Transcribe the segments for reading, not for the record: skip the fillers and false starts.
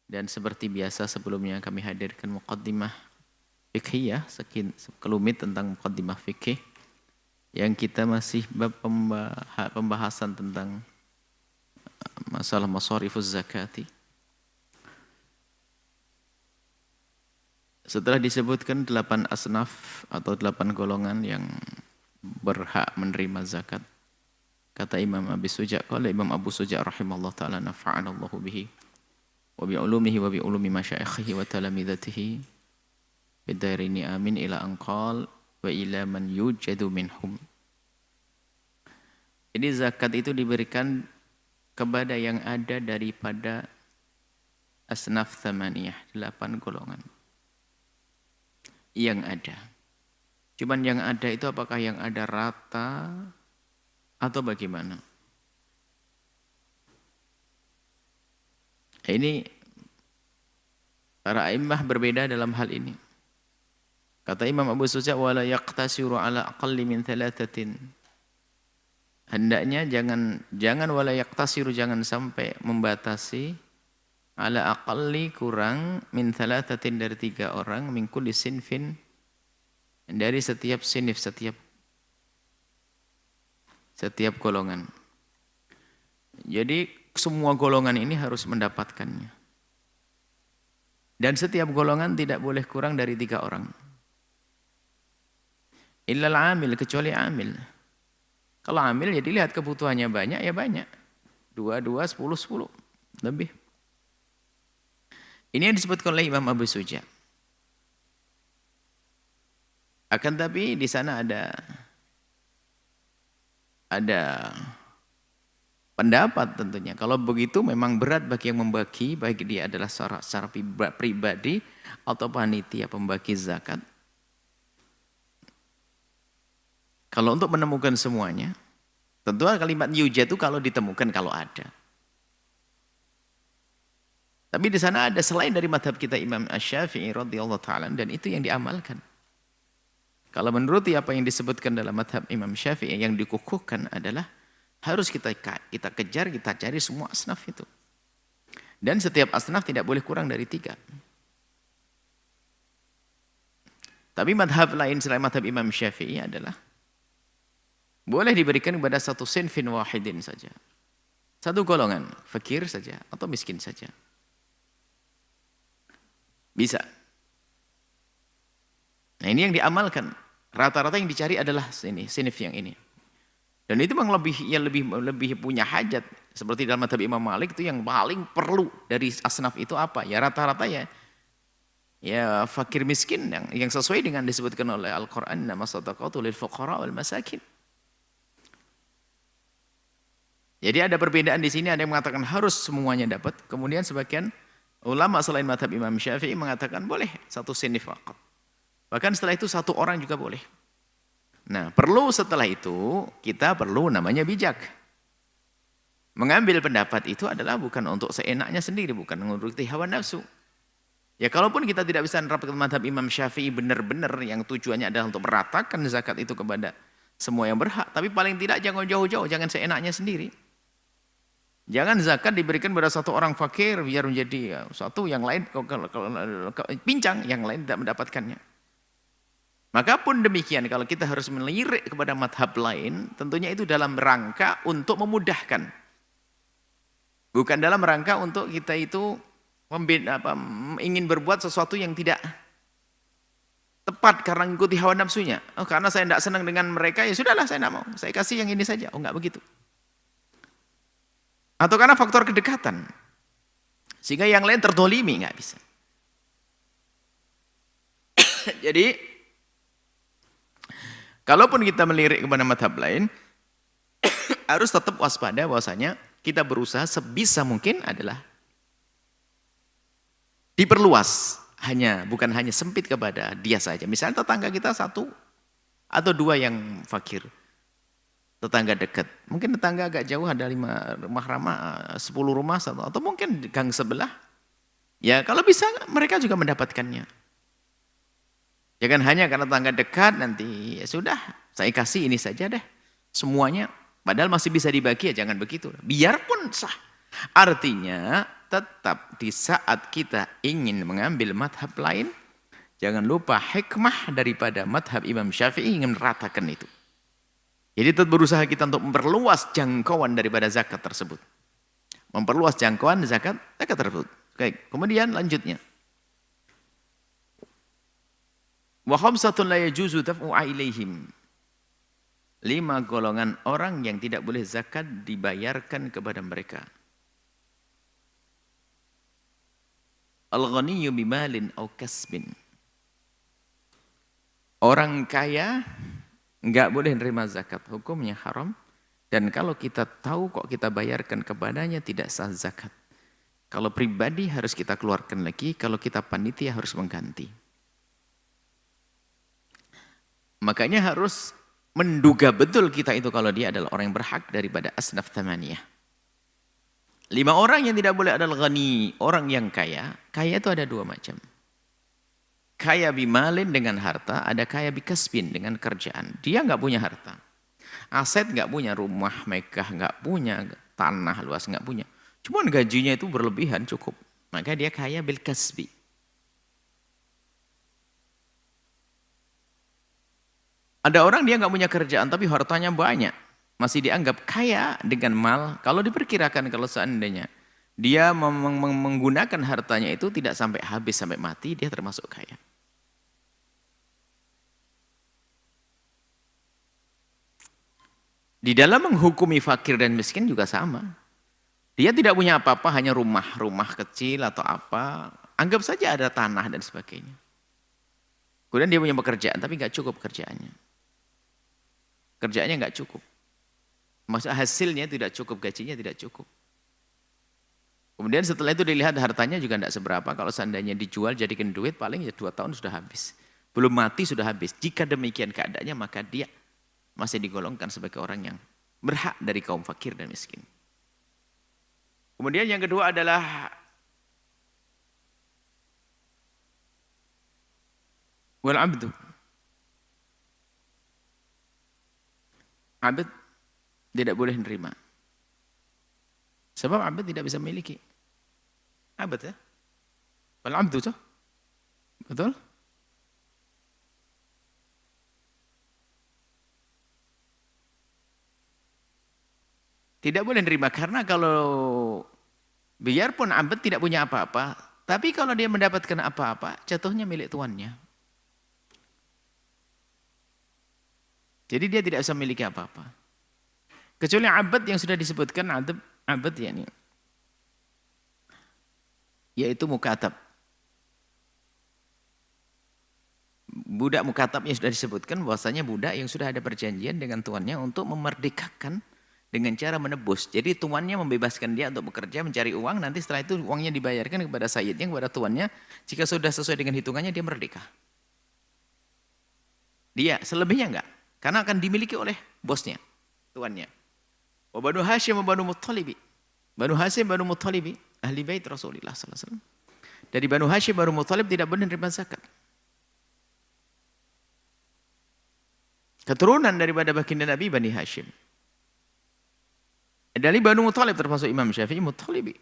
Dan seperti biasa sebelumnya kami hadirkan muqaddimah fiqhiyah, sekelumit tentang muqaddimah fikih yang kita masih bab pembahasan tentang masalah masarifuz zakati. Setelah disebutkan 8 asnaf atau 8 golongan yang berhak menerima zakat, kata Imam Abi Suja, qala Imam Abu Suja rahimallahu taala nafa'anallahu bihi wa bi ulumihi wa bi ulumi masyayikhihi wa talamidatihi bidairini amin ila anqal wa ila man yujadu minhum. Jadi zakat itu diberikan kepada yang ada daripada asnaf thamaniyah, 8 golongan yang ada. Cuman yang ada itu apakah yang ada rata atau bagaimana? Ini para a'immah berbeda dalam hal ini. Kata Imam Abu Suja, wala yaqtasiru ala aqalli min thalathatin. Hendaknya jangan wala yaqtasiru, jangan sampai membatasi ala aqalli, kurang, min thalathatin, dari 3 orang, min kulli sinfin, dari setiap sinif, setiap golongan. Jadi semua golongan ini harus mendapatkannya. Dan setiap golongan tidak boleh kurang dari 3 orang. Illal amil, kecuali amil. Kalau amil ya dilihat kebutuhannya banyak, ya banyak. 2, 10, lebih. Ini yang disebutkan oleh Imam Abu Suja. Akan tapi di sana ada pendapat tentunya. Kalau begitu memang berat bagi yang membagi, baik dia adalah secara pribadi atau panitia pembagi zakat. Kalau untuk menemukan semuanya, tentu kalimat yujad itu kalau ditemukan, kalau ada. Tapi di sana ada selain dari madhab kita Imam Asy-Syafi'i radhiyallahu ta'ala, dan itu yang diamalkan. Kalau menuruti apa yang disebutkan dalam madhab Imam Syafi'i, yang dikukuhkan adalah harus kita kejar, kita cari semua asnaf itu. Dan setiap asnaf tidak boleh kurang dari 3. Tapi madhab lain selain madhab Imam Syafi'i adalah boleh diberikan kepada satu sinfin wahidin saja. Satu golongan, fakir saja atau miskin saja. Bisa. Nah ini yang diamalkan. Rata-rata yang dicari adalah sinif yang ini. Dan itu memang lebih punya hajat. Seperti dalam madhab Imam Malik itu yang paling perlu dari asnaf itu apa? Ya rata-rata ya fakir miskin yang sesuai dengan disebutkan oleh Al-Quran, nama sadaqatu lil fuqara wal masakin. Jadi ada perbedaan di sini, ada yang mengatakan harus semuanya dapat. Kemudian sebagian ulama selain madhab Imam Syafi'i mengatakan boleh satu sinif faqat. Bahkan setelah itu 1 orang juga boleh. Nah, perlu setelah itu kita perlu namanya bijak. Mengambil pendapat itu adalah bukan untuk seenaknya sendiri, bukan menuruti hawa nafsu. Ya kalaupun kita tidak bisa menerapkan madhab Imam Syafi'i benar-benar yang tujuannya adalah untuk meratakan zakat itu kepada semua yang berhak, tapi paling tidak jangan jauh-jauh, jangan seenaknya sendiri. Jangan zakat diberikan pada satu orang fakir biar menjadi satu yang lain pincang, yang lain tidak mendapatkannya. Maka pun demikian kalau kita harus melirik kepada madhab lain, tentunya itu dalam rangka untuk memudahkan. Bukan dalam rangka untuk kita itu ingin berbuat sesuatu yang tidak tepat karena mengikuti hawa nafsunya. Oh, karena saya tidak senang dengan mereka, ya sudahlah saya tidak mau. Saya kasih yang ini saja. Oh, enggak begitu. Atau karena faktor kedekatan. Sehingga yang lain terdolimi, enggak bisa. Jadi, kalaupun kita melirik kepada madhab lain, harus tetap waspada bahwasanya kita berusaha sebisa mungkin adalah diperluas, bukan hanya sempit kepada dia saja. Misalnya tetangga kita 1 atau 2 yang fakir, tetangga dekat. Mungkin tetangga agak jauh ada 5 rumah, 10 rumah atau mungkin gang sebelah. Ya kalau bisa mereka juga mendapatkannya. Jangan hanya karena tetangga dekat nanti ya sudah saya kasih ini saja deh semuanya. Padahal masih bisa dibagi, ya jangan begitu. Biarpun sah. Artinya tetap di saat kita ingin mengambil madhab lain, jangan lupa hikmah daripada madhab Imam Syafi'i ingin meratakan itu. Jadi tetap berusaha kita untuk memperluas jangkauan daripada zakat tersebut. Memperluas jangkauan zakat tersebut. Oke, kemudian lanjutnya. Wa khamsatun la yajuzu daf'u'a ilaihim. 5 golongan orang yang tidak boleh zakat dibayarkan kepada mereka. Al-ghaniyyu bimalin aw kasbin. Orang kaya enggak boleh nerima zakat, hukumnya haram. Dan kalau kita tahu kok kita bayarkan kepadanya tidak sah zakat. Kalau pribadi harus kita keluarkan lagi, kalau kita panitia harus mengganti. Makanya harus menduga betul kita itu kalau dia adalah orang yang berhak daripada asnaf thamaniyah. 5 orang yang tidak boleh adalah ghani, orang yang kaya. Kaya itu ada 2 macam. Kaya bimalin dengan harta, ada kaya bikasbin dengan kerjaan. Dia nggak punya harta. Aset nggak punya, rumah megah nggak punya, tanah luas nggak punya. Cuman gajinya itu berlebihan cukup. Maka dia kaya bil kasbi. Ada orang dia nggak punya kerjaan tapi hartanya banyak. Masih dianggap kaya dengan mal. Kalau diperkirakan kalau seandainya dia menggunakan hartanya itu tidak sampai habis, sampai mati, dia termasuk kaya. Di dalam menghukumi fakir dan miskin juga sama. Dia tidak punya apa-apa, hanya rumah kecil atau apa. Anggap saja ada tanah dan sebagainya. Kemudian dia punya pekerjaan, tapi nggak cukup kerjaannya. Kerjaannya nggak cukup. Maksudnya hasilnya tidak cukup, gajinya tidak cukup. Kemudian setelah itu dilihat hartanya juga tidak seberapa. Kalau seandainya dijual jadikan duit, paling ya 2 tahun sudah habis. Belum mati sudah habis. Jika demikian keadaannya, maka dia masih digolongkan sebagai orang yang berhak dari kaum fakir dan miskin. Kemudian yang kedua adalah wal abdu. Abd tidak boleh menerima. Sebab abd tidak bisa memiliki. Abd ya? Wal abdu tuh. Betul? Tidak boleh menerima karena kalau biarpun abd tidak punya apa-apa, tapi kalau dia mendapatkan apa-apa, jatuhnya milik tuannya. Jadi dia tidak bisa memiliki apa-apa. Kecuali abd yang sudah disebutkan abd yani, yaitu mukatab. Budak mukatabnya sudah disebutkan bahwasanya budak yang sudah ada perjanjian dengan tuannya untuk memerdekakan dengan cara menebus. Jadi tuannya membebaskan dia untuk bekerja mencari uang, nanti setelah itu uangnya dibayarkan kepada sayyidnya, kepada tuannya. Jika sudah sesuai dengan hitungannya dia merdeka. Dia selebihnya enggak, karena akan dimiliki oleh bosnya, tuannya. Wa Banu Hashim wa Banu Muttalibi. Banu Hashim, Banu Muttalibi, ahli bait Rasulullah sallallahu alaihi wasallam. Dari Banu Hashim, Banu Muttalib tidak boleh menerima zakat. Keturunan daripada baginda Nabi Bani Hashim. Dari Banu Muttalib termasuk Imam Syafi'i Muttalibi.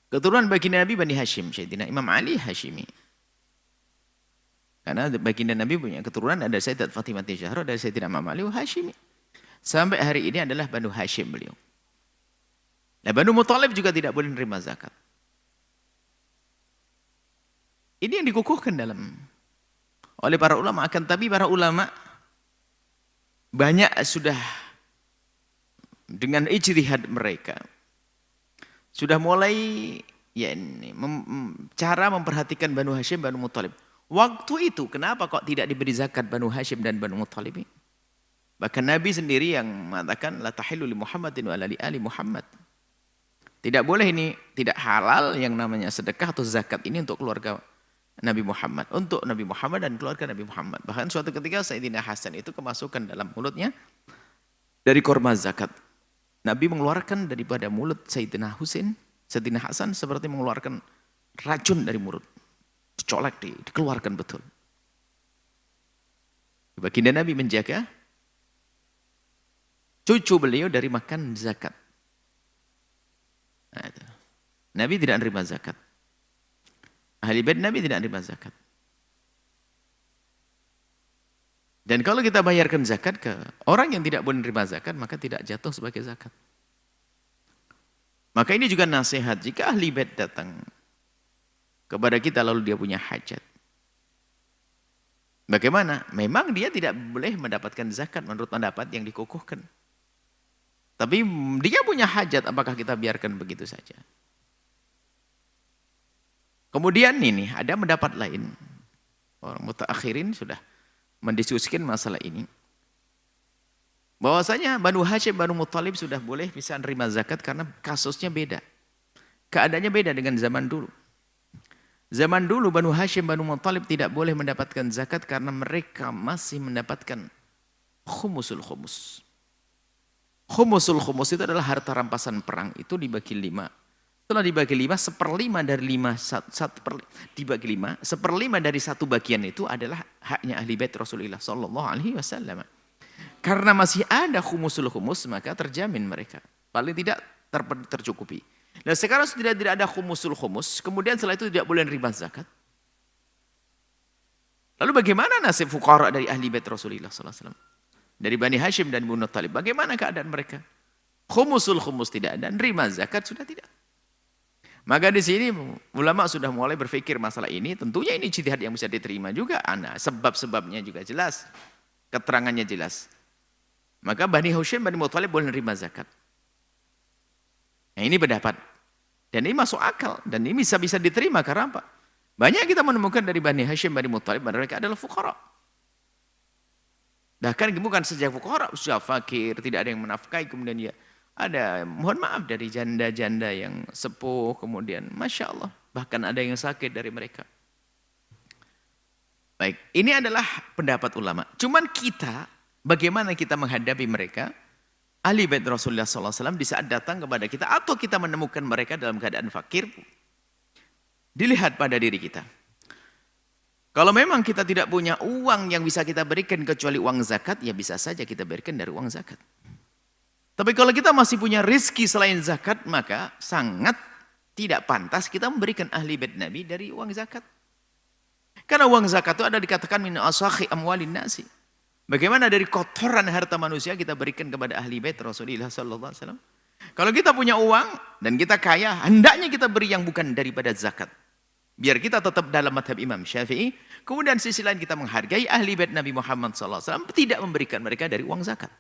Keturunan baginda Nabi Bani Hashim, Sayyidina Imam Ali Hashimi. Karena baginda Nabi punya keturunan ada Sayyidat Fatimah Zahra, ada Sayyidina Imam Ali Hashimi. Sampai hari ini adalah Banu Hashim beliau. Nah, Banu Muttalib juga tidak boleh menerima zakat. Ini yang dikukuhkan oleh para ulama. Akan tapi para ulama banyak sudah dengan ijtihad mereka sudah mulai ya ini cara memperhatikan Banu Hashim, Banu Muttalib. Waktu itu kenapa kok tidak diberi zakat Banu Hashim dan Banu Muttalib? Bahkan Nabi sendiri yang mengatakan la tahillu li Muhammadin wa la li ali Muhammad. Tidak boleh ini, tidak halal yang namanya sedekah atau zakat ini untuk keluarga Nabi Muhammad, untuk Nabi Muhammad dan keluarga Nabi Muhammad. Bahkan suatu ketika Sayyidina Hasan itu kemasukan dalam mulutnya dari korma zakat. Nabi mengeluarkan daripada mulut Sayyidina Husain, Sayyidina Hasan seperti mengeluarkan racun dari mulut. Dicolek, dikeluarkan betul. Baginda Nabi menjaga cucu beliau dari makan zakat. Nabi tidak menerima zakat. Ahli bait Nabi tidak menerima zakat. Dan kalau kita bayarkan zakat ke orang yang tidak boleh menerima zakat, maka tidak jatuh sebagai zakat. Maka ini juga nasihat, jika ahli bait datang kepada kita lalu dia punya hajat. Bagaimana? Memang dia tidak boleh mendapatkan zakat menurut pendapat yang dikukuhkan. Tapi dia punya hajat, apakah kita biarkan begitu saja? Kemudian ini ada pendapat lain. Orang mutaakhirin sudah mendiskusikan masalah ini. Bahwasanya Banu Hashim, Banu Muttalib sudah boleh bisa menerima zakat karena kasusnya beda. Keadaannya beda dengan zaman dulu. Zaman dulu Banu Hashim, Banu Muttalib tidak boleh mendapatkan zakat karena mereka masih mendapatkan khumusul khumus. Khumusul khumus itu adalah harta rampasan perang, itu dibagi 5. Setelah dibagi 5, seperlima dari 5, dibagi 5, seperlima dari 1 bagian itu adalah haknya ahli bait Rasulullah sallallahu alaihi wasallam. Karena masih ada khumusul khumus, maka terjamin mereka. Paling tidak tercukupi. Nah sekarang sudah tidak ada khumusul khumus, kemudian setelah itu tidak boleh menerima zakat. Lalu bagaimana nasib fuqara dari ahli bait Rasulullah sallallahu alaihi wasallam? Dari Bani Hashim dan Banu Muttalib, bagaimana keadaan mereka? Khumusul khumus tidak ada, menerima zakat sudah tidak. Maka di sini ulama sudah mulai berpikir masalah ini, tentunya ini ijtihad yang bisa diterima juga. Sebab-sebabnya juga jelas, keterangannya jelas. Maka Bani Hashim, Bani Muttalib boleh menerima zakat. Nah ini pendapat. Dan ini masuk akal. Dan ini bisa diterima karena apa? Banyak kita menemukan dari Bani Hashim, Bani Muttalib, mereka adalah fuqara. Bahkan bukan saja fuqara, sudah fakir, tidak ada yang menafkahi, kemudian ya ada, mohon maaf, dari janda-janda yang sepuh, kemudian Masya Allah, bahkan ada yang sakit dari mereka. Baik, ini adalah pendapat ulama. Cuman kita, bagaimana kita menghadapi mereka? Ahli bait Rasulullah SAW di saat datang kepada kita, atau kita menemukan mereka dalam keadaan fakir, dilihat pada diri kita. Kalau memang kita tidak punya uang yang bisa kita berikan kecuali uang zakat, ya bisa saja kita berikan dari uang zakat. Tapi kalau kita masih punya rezeki selain zakat, maka sangat tidak pantas kita memberikan ahli bait Nabi dari uang zakat. Karena uang zakat itu ada dikatakan min asakhi amwalin nasi. Bagaimana dari kotoran harta manusia kita berikan kepada ahli bait Rasulullah sallallahu alaihi wasallam? Kalau kita punya uang dan kita kaya, hendaknya kita beri yang bukan daripada zakat. Biar kita tetap dalam madhab Imam Syafi'i. Kemudian sisi lain kita menghargai ahli bait Nabi Muhammad sallallahu alaihi wasallam, tidak memberikan mereka dari uang zakat.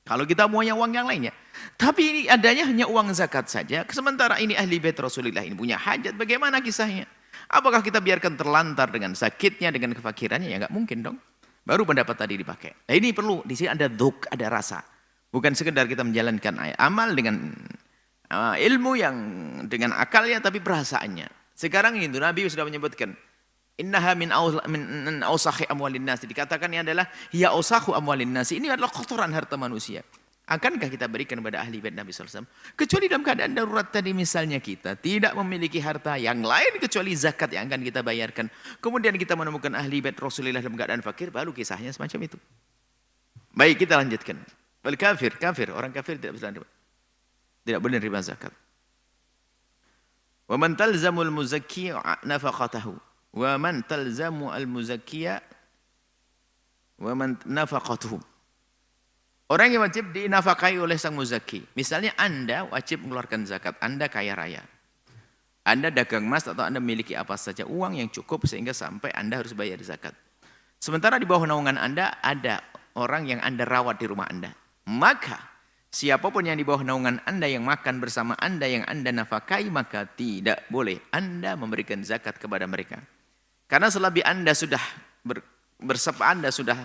Kalau kita maunya uang yang lainnya. Tapi ini adanya hanya uang zakat saja. Sementara ini ahli bait Rasulullah ini punya hajat. Bagaimana kisahnya? Apakah kita biarkan terlantar dengan sakitnya, dengan kefakirannya? Ya nggak mungkin dong. Baru pendapat tadi dipakai. Nah ini perlu. Di sini ada dzuk, ada rasa. Bukan sekedar kita menjalankan amal dengan ilmu yang dengan akalnya, tapi perasaannya. Sekarang ini Nabi sudah menyebutkan. Innaha min ausakhi amwalin nasi. Dikatakan ini adalah hiya ausakhu amwalin nasi. Ini adalah kotoran harta manusia. Akankah kita berikan kepada ahli bait Nabi SAW? Kecuali dalam keadaan darurat tadi, misalnya kita tidak memiliki harta yang lain kecuali zakat yang akan kita bayarkan. Kemudian kita menemukan ahli bait Rasulullah dalam keadaan fakir, baru kisahnya semacam itu. Baik, kita lanjutkan. Wal kafir, orang kafir tidak bisa boleh menerima zakat. Wa man talzamul muzakki nafaqatahu. Wa man talzamu al-muzakkiya wa man nafaqatuhu. Orang yang wajib dinafkahi oleh sang muzakki. Misalnya Anda wajib mengeluarkan zakat, Anda kaya raya. Anda dagang emas atau Anda memiliki apa saja uang yang cukup sehingga sampai Anda harus bayar zakat. Sementara di bawah naungan Anda ada orang yang Anda rawat di rumah Anda. Maka siapapun yang di bawah naungan Anda yang makan bersama Anda yang Anda nafkahi, maka tidak boleh Anda memberikan zakat kepada mereka. Karena selebih Anda sudah Anda sudah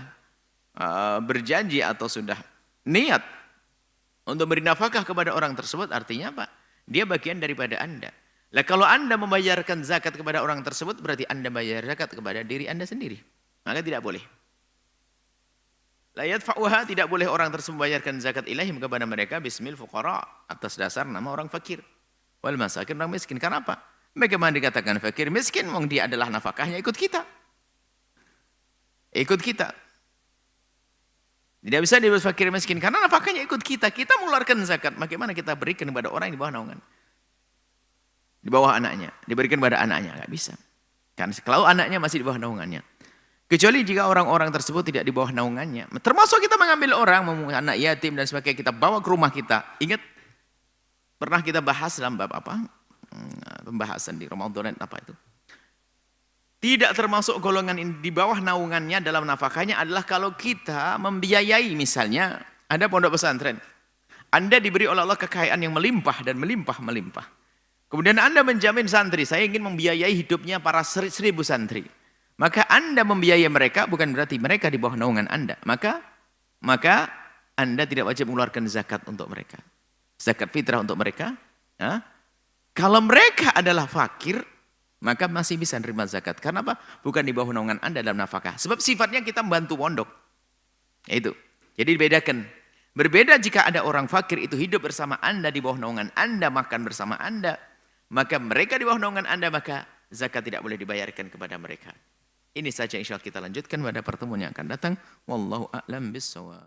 berjanji atau sudah niat untuk beri nafkah kepada orang tersebut, artinya apa? Dia bagian daripada Anda. Lah kalau Anda membayarkan zakat kepada orang tersebut, berarti Anda bayar zakat kepada diri Anda sendiri. Maka tidak boleh. La yadfa'uha, tidak boleh orang tersebut membayarkan zakat ilaihim kepada mereka bismil fuqara, atas dasar nama orang fakir. Wal masakin, orang miskin. Karena apa? Bagaimana dikatakan fakir miskin? Wong dia adalah nafkahnya ikut kita. Ikut kita. Tidak bisa disebut fakir miskin karena nafkahnya ikut kita. Kita mengeluarkan zakat. Bagaimana kita berikan kepada orang yang di bawah naungan? di bawah anaknya, diberikan pada anaknya, nggak bisa. Kan kalau anaknya masih di bawah naungannya. Kecuali jika orang-orang tersebut tidak di bawah naungannya. Termasuk kita mengambil orang, anak yatim dan sebagainya, kita bawa ke rumah kita. Ingat, pernah kita bahas dalam bab apa? Pembahasan di Ramadan apa itu? Tidak termasuk golongan ini di bawah naungannya dalam nafkahnya adalah kalau kita membiayai misalnya, ada pondok pesantren. Anda diberi oleh Allah kekayaan yang melimpah dan melimpah-melimpah. Kemudian Anda menjamin santri, saya ingin membiayai hidupnya para 1.000 santri. Maka Anda membiayai mereka bukan berarti mereka di bawah naungan Anda. Maka Anda tidak wajib mengeluarkan zakat untuk mereka. Zakat fitrah untuk mereka. Ya. Kalau mereka adalah fakir, maka masih bisa menerima zakat. Karena apa? Bukan di bawah naungan Anda dalam nafkah. Sebab sifatnya kita membantu pondok. Itu. Jadi dibedakan. Berbeda jika ada orang fakir itu hidup bersama Anda, di bawah naungan Anda, makan bersama Anda. Maka mereka di bawah naungan Anda, maka zakat tidak boleh dibayarkan kepada mereka. Ini saja insya Allah kita lanjutkan pada pertemuan yang akan datang. Wallahu a'lam bishawab.